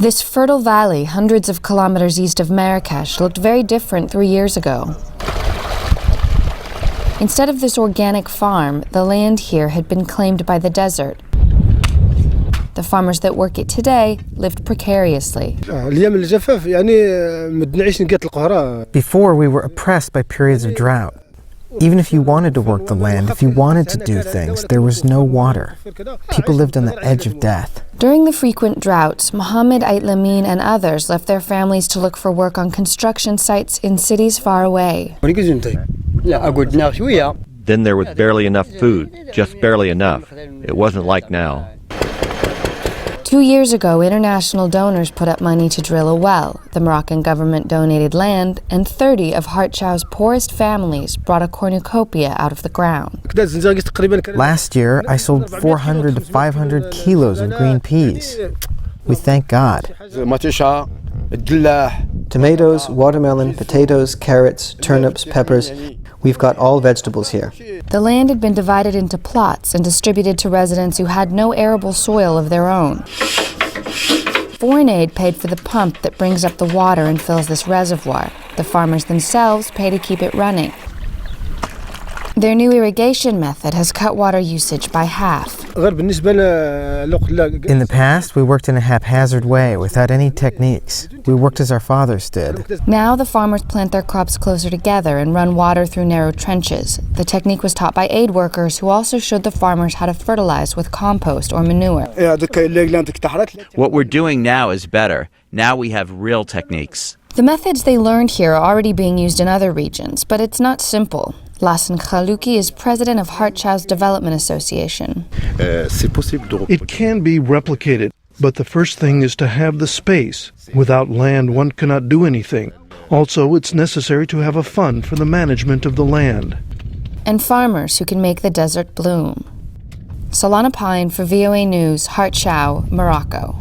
This fertile valley, hundreds of kilometers east of Marrakesh, looked very different 3 years ago. Instead of this organic farm, the land here had been claimed by the desert. The farmers that work it today lived precariously. Before, we were oppressed by periods of drought. Even if you wanted to work the land, if you wanted to do things, there was no water. People lived on the edge of death. During the frequent droughts, Mohammed Aitlamin and others left their families to look for work on construction sites in cities far away. Then there was barely enough food, just barely enough. It wasn't like now. 2 years ago, international donors put up money to drill a well. The Moroccan government donated land, and 30 of Hart Chaou's poorest families brought a cornucopia out of the ground. Last year, I sold 400 to 500 kilos of green peas. We thank God. Tomatoes, watermelon, potatoes, carrots, turnips, peppers. We've got all vegetables here. The land had been divided into plots and distributed to residents who had no arable soil of their own. Foreign aid paid for the pump that brings up the water and fills this reservoir. The farmers themselves pay to keep it running. Their new irrigation method has cut water usage by half. In the past, we worked in a haphazard way, without any techniques. We worked as our fathers did. Now the farmers plant their crops closer together and run water through narrow trenches. The technique was taught by aid workers who also showed the farmers how to fertilize with compost or manure. What we're doing now is better. Now we have real techniques. The methods they learned here are already being used in other regions, but it's not simple. Lassen Khalouki is president of Hart Chaou's Development Association. It can be replicated, but the first thing is to have the space. Without land, one cannot do anything. Also, it's necessary to have a fund for the management of the land. And farmers who can make the desert bloom. Solana Pyne for VOA News, Hart Chaou, Morocco.